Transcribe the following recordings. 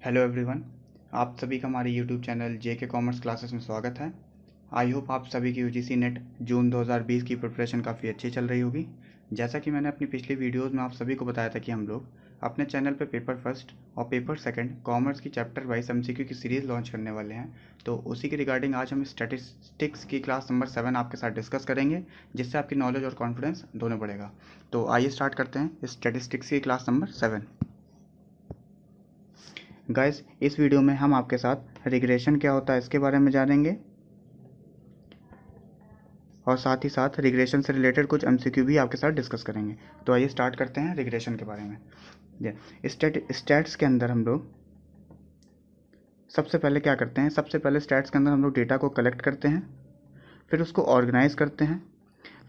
Hello everyone. आप सभी का हमारे यूट्यूब चैनल जेके कॉमर्स क्लासेस में स्वागत है। आई होप आप सभी की यूजीसी नेट जून 2020 की प्रिपरेशन काफ़ी अच्छी चल रही होगी। जैसा कि मैंने अपनी पिछली वीडियोस में आप सभी को बताया था कि हम लोग अपने चैनल पे पेपर फर्स्ट और पेपर सेकंड कॉमर्स की चैप्टर वाइज एमसीक्यू की सीरीज़ लॉन्च करने वाले हैं। तो उसी के रिगार्डिंग आज हम स्टैटिस्टिक्स की क्लास नंबर 7 आपके साथ डिस्कस करेंगे, जिससे आपकी नॉलेज और कॉन्फिडेंस दोनों बढ़ेगा। तो आइए स्टार्ट करते हैं स्टैटिस्टिक्स की क्लास नंबर 7। गाइस, इस वीडियो में हम आपके साथ रिग्रेशन क्या होता है इसके बारे में जानेंगे और साथ ही साथ रिग्रेशन से रिलेटेड कुछ एमसीक्यू भी आपके साथ डिस्कस करेंगे। तो आइए स्टार्ट करते हैं रिग्रेशन के बारे में। स्टैट्स के अंदर हम लोग सबसे पहले क्या करते हैं, सबसे पहले स्टैट्स के अंदर हम लोग डेटा को कलेक्ट करते हैं, फिर उसको ऑर्गेनाइज करते हैं,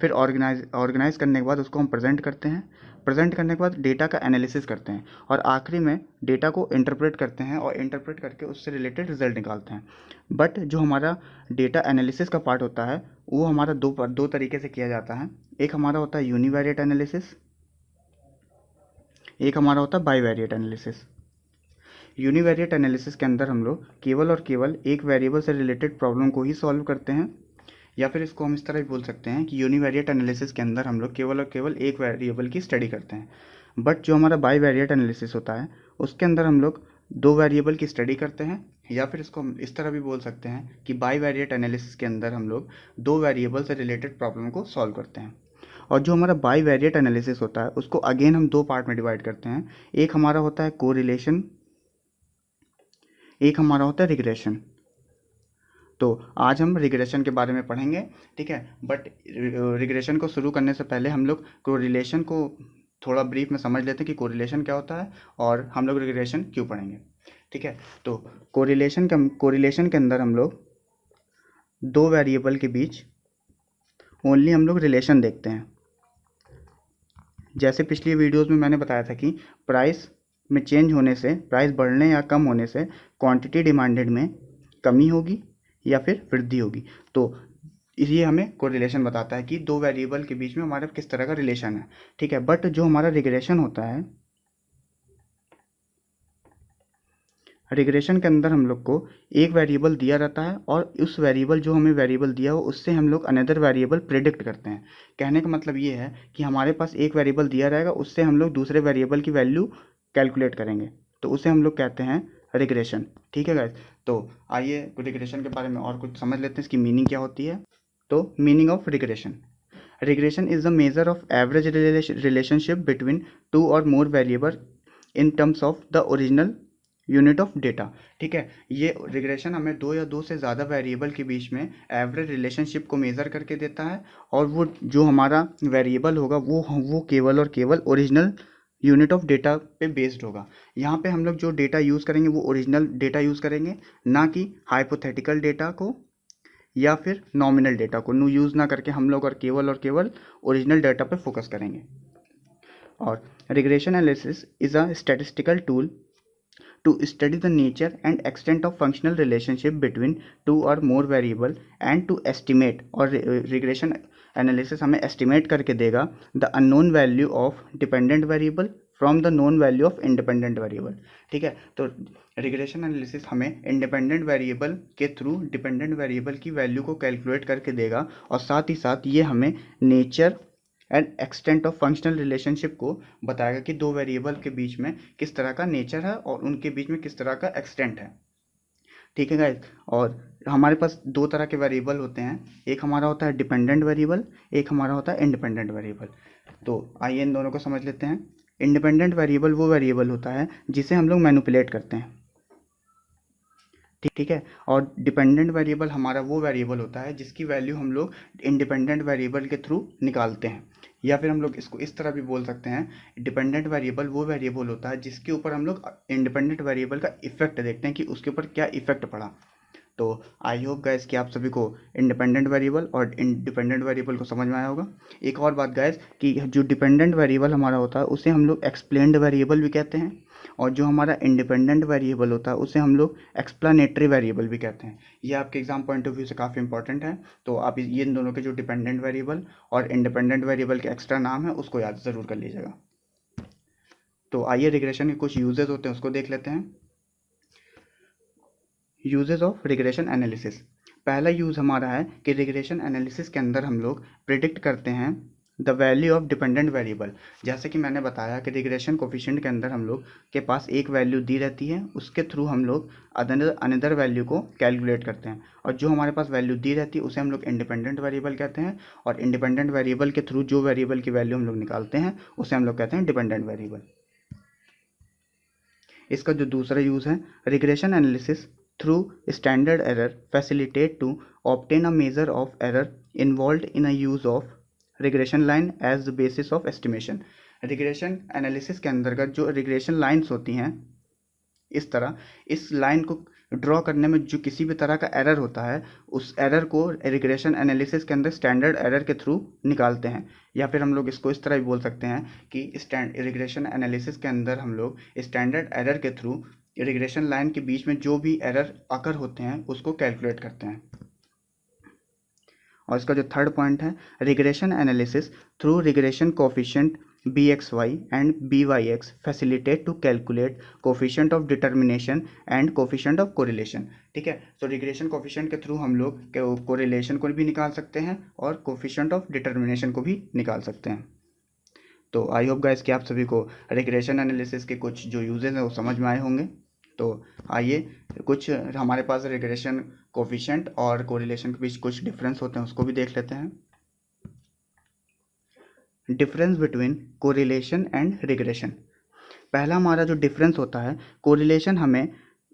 फिर ऑर्गेनाइज करने के बाद उसको हम प्रेजेंट करते हैं, प्रेजेंट करने के बाद डेटा का एनालिसिस करते हैं और आखिरी में डेटा को इंटरप्रेट करते हैं और इंटरप्रेट करके उससे रिलेटेड रिजल्ट निकालते हैं। बट जो हमारा डेटा एनालिसिस का पार्ट होता है वो हमारा दो तरीके से किया जाता है। एक हमारा होता है यूनिवेरिएट एनालिसिस, एक हमारा होता है बाईवेरिएट एनालिसिस। यूनिवेरिएट एनालिसिस के अंदर हम लोग केवल और केवल एक वेरिएबल से रिलेटेड प्रॉब्लम को ही सॉल्व करते हैं, या फिर इसको हम इस तरह भी बोल सकते हैं कि यूनिवेरिएट एनालिसिस के अंदर हम लोग केवल और केवल एक वेरिएबल की स्टडी करते हैं। बट जो हमारा बाईवेरिएट एनालिसिस होता है उसके अंदर हम लोग दो वेरिएबल की स्टडी करते हैं, या फिर इसको हम इस तरह भी बोल सकते हैं कि बाईवेरिएट एनालिसिस के अंदर हम लोग दो वेरिएबल से रिलेटेड प्रॉब्लम को सॉल्व करते हैं। और जो हमारा बाईवेरिएट एनालिसिस होता है उसको अगेन हम दो पार्ट में डिवाइड करते हैं। एक हमारा होता है कोरिलेशन, एक हमारा होता है रिग्रेशन। तो आज हम रिग्रेशन के बारे में पढ़ेंगे, ठीक है। बट रिग्रेशन को शुरू करने से पहले हम लोग कोरिलेशन को थोड़ा ब्रीफ में समझ लेते हैं कि कोरिलेशन क्या होता है और हम लोग रिग्रेशन क्यों पढ़ेंगे, ठीक है। तो कोरिलेशन के अंदर हम लोग दो वेरिएबल के बीच ओनली हम लोग रिलेशन देखते हैं। जैसे पिछली वीडियोस में मैंने बताया था कि प्राइस में चेंज होने से, प्राइस बढ़ने या कम होने से क्वांटिटी डिमांडेड में कमी होगी या फिर वृद्धि होगी। तो ये हमें कोरिलेशन बताता है कि दो वेरिएबल के बीच में हमारा किस तरह का रिलेशन है, ठीक है। बट जो हमारा रिग्रेशन होता है, रिग्रेशन के अंदर हम लोग को एक वेरिएबल दिया रहता है और उस वेरिएबल जो हमें वेरिएबल दिया हो उससे हम लोग अनदर वेरिएबल प्रेडिक्ट करते हैं। कहने का मतलब ये है कि हमारे पास एक वेरिएबल दिया रहेगा, उससे हम लोग दूसरे वेरिएबल की वैल्यू कैलकुलेट करेंगे, तो उसे हम लोग कहते हैं रिग्रेशन, ठीक है गाइस। तो आइए रिग्रेशन के बारे में और कुछ समझ लेते हैं, इसकी मीनिंग क्या होती है। तो meaning of regression, regression is the measure of average relationship between two और more variable in terms of the original unit of data, ठीक है। ये रिग्रेशन हमें दो या दो से ज़्यादा वेरिएबल के बीच में एवरेज रिलेशनशिप को मेज़र करके देता है, और वो जो हमारा वेरिएबल होगा वो केवल और केवल ओरिजिनल यूनिट ऑफ डेटा पे बेस्ड होगा। यहाँ पे हम लोग जो डेटा यूज़ करेंगे वो ओरिजिनल डेटा यूज़ करेंगे, ना कि हाइपोथेटिकल डेटा को या फिर नॉमिनल डेटा को यूज़ ना करके हम लोग और केवल ओरिजिनल डेटा पे फोकस करेंगे। और regression analysis is a statistical tool to study the nature and extent of functional relationship between two or more variable and to estimate, और regression analysis हमें estimate करके देगा the unknown value of dependent variable from the known value of independent variable, ठीक है। तो regression analysis हमें independent variable के through dependent variable की वैल्यू को कैलकुलेट करके देगा, और साथ ही साथ ये हमें nature and extent of functional relationship को बताएगा कि दो वेरिएबल के बीच में किस तरह का नेचर है और उनके बीच में किस तरह का एक्सटेंट है, ठीक है गाइज। और हमारे पास दो तरह के वेरिएबल होते हैं, एक हमारा होता है डिपेंडेंट वेरिएबल, एक हमारा होता है इंडिपेंडेंट वेरिएबल। तो आइए इन दोनों को समझ लेते हैं। इंडिपेंडेंट वेरिएबल वो वेरिएबल होता है जिसे हम लोग मैनिपुलेट करते हैं, ठीक है। और डिपेंडेंट वेरिएबल हमारा वो वेरिएबल होता है जिसकी वैल्यू हम लोग इंडिपेंडेंट वेरिएबल के थ्रू निकालते हैं, या फिर हम लोग इसको इस तरह भी बोल सकते हैं, डिपेंडेंट वेरिएबल वो वेरिएबल होता है जिसके ऊपर हम लोग इंडिपेंडेंट वेरिएबल का इफेक्ट देखते हैं कि उसके ऊपर क्या इफेक्ट पड़ा। तो आई होप गाइस कि आप सभी को इंडिपेंडेंट वेरिएबल और इंडिपेंडेंट वेरिएबल को समझ में आया होगा। एक और बात गाइस कि जो डिपेंडेंट वेरिएबल हमारा होता है उसे हम लोग एक्सप्लेन्ड वेरिएबल भी कहते हैं, और जो हमारा इंडिपेंडेंट वेरिएबल होता है उसे हम लोग एक्सप्लेनेटरी वेरिएबल भी कहते हैं। ये आपके एग्जाम पॉइंट ऑफ व्यू से काफ़ी इंपॉर्टेंट है। तो आप ये इन दोनों के जो डिपेंडेंट वेरिएबल और इंडिपेंडेंट वेरिएबल के एक्स्ट्रा नाम है उसको याद ज़रूर कर लीजिएगा। तो आइए रिग्रेशन के कुछ यूजेस होते हैं उसको देख लेते हैं। Uses of regression analysis. पहला यूज़ हमारा है कि रिग्रेशन एनालिसिस के अंदर हम लोग प्रिडिक्ट करते हैं the value of dependent variable. जैसे कि मैंने बताया कि रिग्रेशन कोफिशिएंट के अंदर हम लोग के पास एक वैल्यू दी रहती है, उसके थ्रू हम लोग अनदर वैल्यू को कैलकुलेट करते हैं, और जो हमारे पास वैल्यू दी रहती है उसे हम लोग इंडिपेंडेंट वेरिएबल कहते हैं, और इंडिपेंडेंट वेरिएबल के थ्रू जो वेरिएबल की वैल्यू हम लोग निकालते हैं उसे हम लोग कहते हैं डिपेंडेंट वेरिएबल। इसका जो दूसरा यूज़ है, regression analysis through standard error facilitate to obtain a measure of error involve in a use of regression line as the basis of estimation. Regression analysis के अंतर्गत जो रिग्रेशन लाइन्स होती हैं, इस तरह इस लाइन को ड्रॉ करने में जो किसी भी तरह का एरर होता है, उस एरर को रिग्रेशन एनालिसिस के अंदर स्टैंडर्ड एरर के थ्रू निकालते हैं, या फिर हम लोग इसको इस तरह भी बोल सकते हैं कि रिग्रेशन एनालिसिस के अंदर हम लोग स्टैंडर्ड एरर के थ्रू रिग्रेशन लाइन के बीच में जो भी एरर अकर होते हैं उसको कैलकुलेट करते हैं। और इसका जो थर्ड पॉइंट है, regression analysis through regression coefficient bxy and byx facilitate to calculate coefficient of determination and coefficient of correlation। ठीक है, तो रिग्रेशन कोफिशिएंट के थ्रू हम लोग कोरिलेशन को भी निकाल सकते हैं और कोफिशिएंट ऑफ डिटर्मिनेशन को भी निकाल सकते हैं। तो आई होप गाइस कि आप सभी को रिग्रेशन एनालिसिस के कुछ जो यूजेस हैं वो समझ में आए होंगे। तो आइए कुछ हमारे पास रिग्रेशन कोफिशिएंट और कोरिलेशन के बीच कुछ डिफरेंस होते हैं उसको भी देख लेते हैं। Difference between correlation and regression. पहला हमारा जो डिफरेंस होता है, कोरिलेशन हमें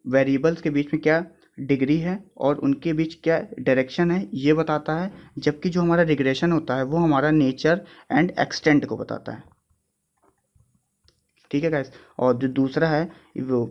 वेरिएबल्स के बीच में क्या डिग्री है और उनके बीच क्या डायरेक्शन है ये बताता है, जबकि जो हमारा रिग्रेशन होता है वो हमारा नेचर एंड एक्सटेंट को बताता है। ठीक है गाइस। और जो दूसरा है, वो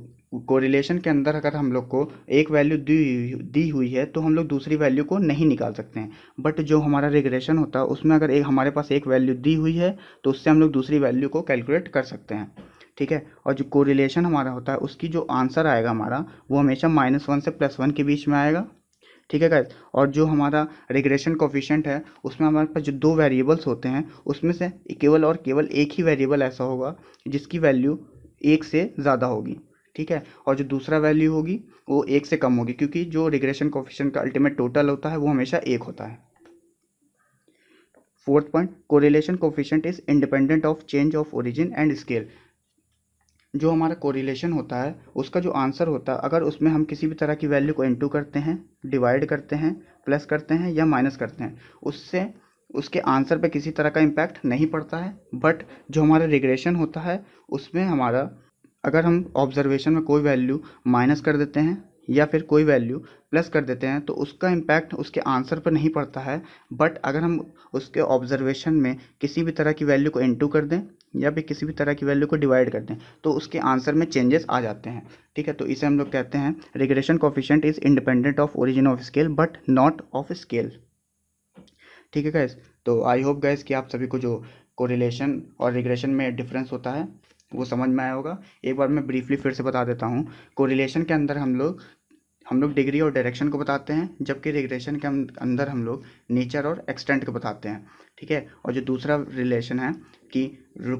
कोरिलेशन के अंदर अगर हम लोग को एक वैल्यू दी हुई है तो हम लोग दूसरी वैल्यू को नहीं निकाल सकते हैं, बट जो हमारा रिग्रेशन होता है उसमें अगर एक हमारे पास एक वैल्यू दी हुई है तो उससे हम लोग दूसरी वैल्यू को कैलकुलेट कर सकते हैं। ठीक है, और जो कोरिलेशन हमारा होता है उसकी जो आंसर आएगा हमारा वो हमेशा -1 से +1 के बीच में आएगा। ठीक है गाइस। और जो हमारा रिग्रेशन कोफिशिएंट है उसमें हमारे पास जो दो वेरिएबल्स होते हैं उसमें से केवल और केवल एक ही वेरिएबल ऐसा होगा जिसकी वैल्यू एक से ज़्यादा होगी। ठीक है, और जो दूसरा वैल्यू होगी वो एक से कम होगी, क्योंकि जो रिग्रेशन कोफिशिएंट का अल्टीमेट टोटल होता है वो हमेशा एक होता है। Fourth point, correlation coefficient is independent of change of origin and scale. जो हमारा कोरिलेशन होता है उसका जो आंसर होता है, अगर उसमें हम किसी भी तरह की वैल्यू को इनटू करते हैं, डिवाइड करते हैं, प्लस करते हैं या माइनस करते हैं, उससे उसके आंसर पे किसी तरह का इम्पैक्ट नहीं पड़ता है। बट जो हमारा रिग्रेशन होता है उसमें हमारा, अगर हम ऑब्जर्वेशन में कोई वैल्यू माइनस कर देते हैं या फिर कोई वैल्यू प्लस कर देते हैं तो उसका इम्पैक्ट उसके आंसर पर नहीं पड़ता है। बट अगर हम उसके ऑब्जर्वेशन में किसी भी तरह की वैल्यू को इनटू कर दें या फिर किसी भी तरह की वैल्यू को डिवाइड कर दें तो उसके आंसर में चेंजेस आ जाते हैं। ठीक है, तो इसे हम लोग कहते हैं regression coefficient is independent of origin of scale but not of scale. ठीक है गाइस, तो आई होप गाइस कि आप सभी को जो कोरिलेशन और रिग्रेशन में डिफरेंस होता है वो समझ में आया होगा। एक बार मैं ब्रीफली फिर से बता देता हूँ। कोरिलेशन के अंदर हम लोग डिग्री और डायरेक्शन को बताते हैं, जबकि रिग्रेशन के अंदर हम लोग नेचर और एक्सटेंट को बताते हैं। ठीक है, और जो दूसरा रिलेशन है कि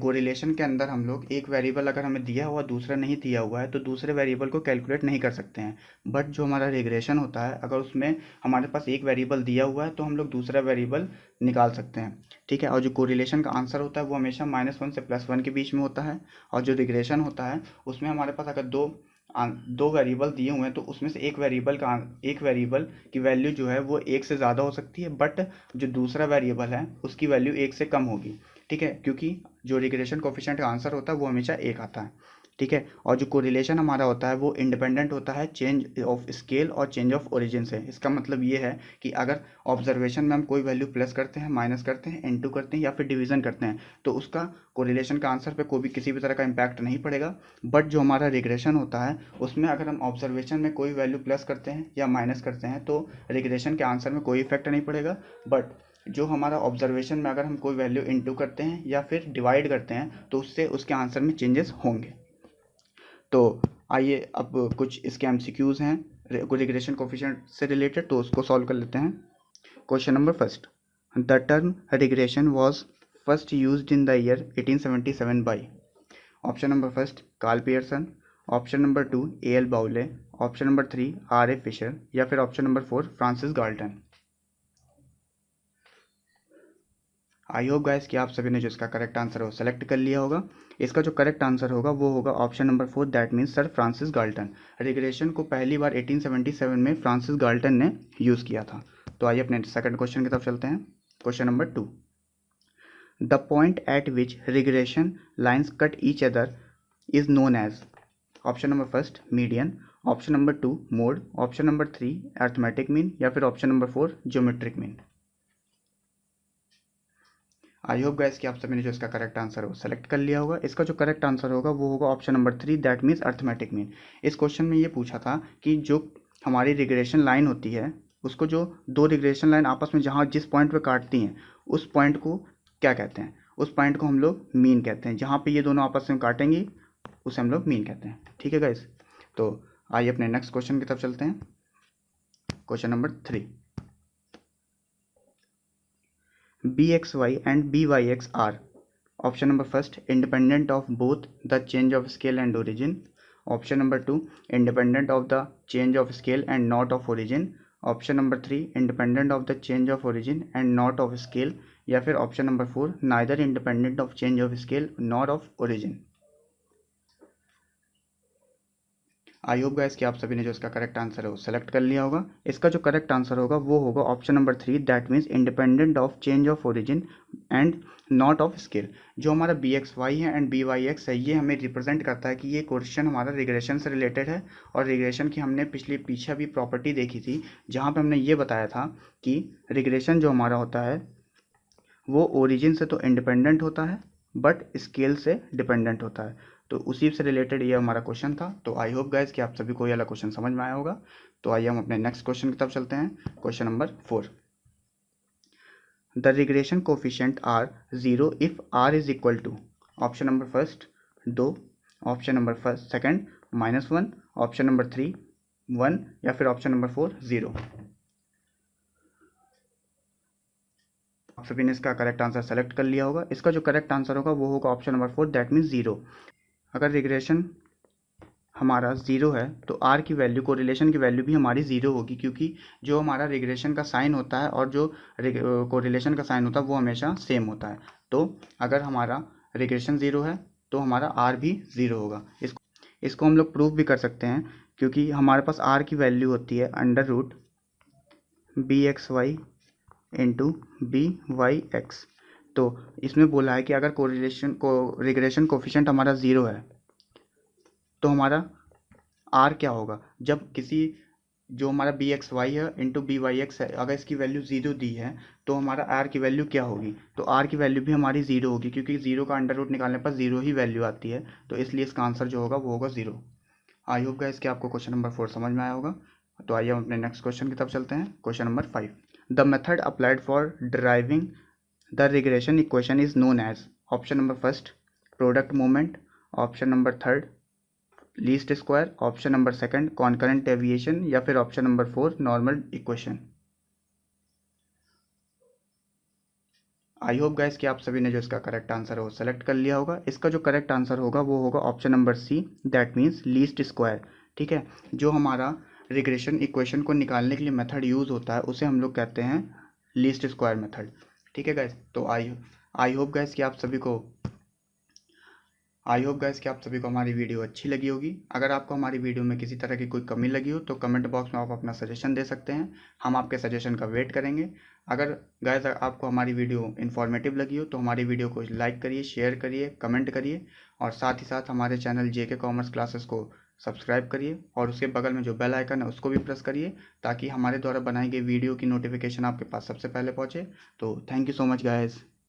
कोरिलेशन के अंदर हम लोग एक वेरिएबल अगर हमें दिया हुआ दूसरा नहीं दिया हुआ है तो दूसरे वेरिएबल को कैलकुलेट नहीं कर सकते हैं। बट जो हमारा रिग्रेशन होता है, अगर उसमें हमारे पास एक वेरिएबल दिया हुआ है तो हम लोग दूसरा वेरिएबल निकाल सकते हैं। ठीक है, और जो कोरिलेशन का आंसर होता है वो हमेशा -1 से +1 के बीच में होता है, और जो रिग्रेशन होता है उसमें हमारे पास अगर दो वेरिएबल दिए हुए हैं तो उसमें से एक वेरिएबल की वैल्यू जो है वो एक से ज़्यादा हो सकती है, बट जो दूसरा वेरिएबल है उसकी वैल्यू एक से कम होगी। ठीक है, क्योंकि जो रिग्रेशन कोफिशिएंट का आंसर होता है वो हमेशा एक आता है। ठीक है, और जो कोरिलेशन हमारा होता है वो इंडिपेंडेंट होता है चेंज ऑफ स्केल और चेंज ऑफ ओरिजिन से। इसका मतलब ये है कि अगर ऑब्जर्वेशन में हम कोई वैल्यू प्लस करते हैं, माइनस करते हैं, इनटू करते हैं या फिर डिवीजन करते हैं तो उसका कोरिलेशन का आंसर पे कोई भी किसी भी तरह का इम्पैक्ट नहीं पड़ेगा। बट जो हमारा रिग्रेशन होता है उसमें अगर हम ऑब्जर्वेशन में कोई वैल्यू प्लस करते हैं या माइनस करते हैं तो रिग्रेशन के आंसर में कोई इफेक्ट नहीं पड़ेगा। बट जो हमारा ऑब्जर्वेशन में अगर हम कोई वैल्यू इनटू करते हैं या फिर डिवाइड करते हैं तो उससे उसके आंसर में चेंजेस होंगे। तो आइए अब कुछ इसके एमसीक्यूज़ हैं रिग्रेशन कोफिशिएंट से रिलेटेड, तो उसको सॉल्व कर लेते हैं। Question number first, the term regression was first used in the year 1877 by. Option number first Karl Pearson, option number 2 A.L. बाउले, ऑप्शन नंबर 3 R.A. फिशर या फिर ऑप्शन नंबर 4 फ्रांसिस गाल्टन। आई hope guys कि आप सभी ने जो इसका correct answer है वो सेलेक्ट कर लिया होगा। इसका जो करेक्ट आंसर होगा वो होगा option number 4, that means sir Francis Galton. Regression को पहली बार 1877 में फ्रांसिस गाल्टन ने यूज़ किया था। तो आइए अपने सेकंड क्वेश्चन की तरफ चलते हैं। Question number 2, the point at which regression lines cut each other is known as. Option number first median, option number 2 mode, option number 3 arithmetic mean या फिर option number 4 geometric mean. I hope guys कि आप सभी ने जो इसका correct answer है वो सेलेक्ट कर लिया होगा। इसका जो करेक्ट आंसर होगा वो होगा option number 3, that means arithmetic mean. इस क्वेश्चन में ये पूछा था कि जो हमारी रिग्रेशन लाइन होती है उसको जो दो रिग्रेशन लाइन आपस में जहाँ जिस पॉइंट पे काटती हैं उस पॉइंट को क्या कहते हैं? उस पॉइंट को हम लोग मीन कहते हैं। जहाँ पे ये दोनों आपस में काटेंगी उसे हम लोग मीन कहते हैं। ठीक है गाइस, तो आइए अपने नेक्स्ट क्वेश्चन की तरफ चलते हैं। Question number 3, bxy and byx are option number first independent of both the change of scale and origin, option number 2 independent of the change of scale and not of origin, option number 3 independent of the change of origin and not of scale या फिर option number 4 neither independent of change of scale nor of origin। I hope guys कि आप सभी ने जो इसका correct answer है वो सेलेक्ट कर लिया होगा। इसका जो करेक्ट आंसर होगा वो होगा option number 3, that means independent of change of origin and not of scale. जो हमारा BXY है एंड BYX है ये हमें रिप्रेजेंट करता है कि ये क्वेश्चन हमारा रिग्रेशन से रिलेटेड है। और रिग्रेशन की हमने पीछे भी प्रॉपर्टी देखी थी जहाँ पर हमने ये बताया था कि रिग्रेशन जो हमारा होता है वो ओरिजिन से तो इंडिपेंडेंट होता है बट स्केल से डिपेंडेंट होता है। तो उसी से रिलेटेड ये हमारा क्वेश्चन था। तो आई होप गाइस कि आप सभी को ये वाला क्वेश्चन समझ में आया होगा। तो आइए हम अपने नेक्स्ट क्वेश्चन की तरफ चलते हैं। Question number 4, the regression coefficient are 0 if r is equal to. Option number first 2, option number first second -1, option number 3 1 या फिर ऑप्शन नंबर 4 0। आप सभी ने इसका करेक्ट आंसर सेलेक्ट कर लिया होगा। इसका जो करेक्ट आंसर होगा वो होगा ऑप्शन नंबर 4, दैट मीन्स 0। अगर रिग्रेशन हमारा 0 है तो r की वैल्यू कोरिलेशन की वैल्यू भी हमारी 0 होगी, क्योंकि जो हमारा रिग्रेशन का साइन होता है और जो कोरिलेशन का साइन होता है वो हमेशा सेम होता है। तो अगर हमारा रिग्रेशन 0 है तो हमारा r भी 0 होगा। इसको हम लोग प्रूव भी कर सकते हैं, क्योंकि हमारे पास r की वैल्यू होती है √BXY इंटू BYX। तो इसमें बोला है कि अगर रिग्रेशन कोफिशिएंट हमारा 0 है तो हमारा r क्या होगा? जब किसी जो हमारा BXY है इंटू BYX है, अगर इसकी वैल्यू 0 दी है तो हमारा r की वैल्यू क्या होगी? तो r की वैल्यू भी हमारी 0 होगी, क्योंकि 0 का अंडर रूट निकालने पर 0 ही वैल्यू आती है। तो इसलिए इसका आंसर जो होगा वो होगा 0। आई होप गाइस कि आपको क्वेश्चन नंबर 4 समझ में आया होगा। तो आइए हम अपने नेक्स्ट क्वेश्चन की तरफ चलते हैं। Question number 5, the method applied for deriving the regression equation is known as. Option number first product moment, option number third least square, option number second concurrent deviation या फिर option number 4 normal equation. I hope guys कि आप सभी ने जो इसका correct answer है वो सेलेक्ट कर लिया होगा। इसका जो करेक्ट आंसर होगा वो होगा option number C, that means least square. ठीक है, जो हमारा रिग्रेशन इक्वेशन को निकालने के लिए मेथड यूज़ होता है उसे हम लोग कहते हैं लीस्ट स्क्वायर मेथड। ठीक है गाइस, तो आई होप गाइस कि आप सभी को हमारी वीडियो अच्छी लगी होगी। अगर आपको हमारी वीडियो में किसी तरह की कोई कमी लगी हो तो कमेंट बॉक्स में आप अपना सजेशन दे सकते हैं, हम आपके सजेशन का वेट करेंगे। अगर गाइस आपको हमारी वीडियो इन्फॉर्मेटिव लगी हो तो हमारी वीडियो को लाइक करिए, शेयर करिए, कमेंट करिए और साथ ही साथ हमारे चैनल JK कॉमर्स क्लासेस को सब्सक्राइब करिए और उसके बगल में जो बेल आइकन है उसको भी प्रेस करिए ताकि हमारे द्वारा बनाई गई वीडियो की नोटिफिकेशन आपके पास सबसे पहले पहुँचे। तो thank you so much guys.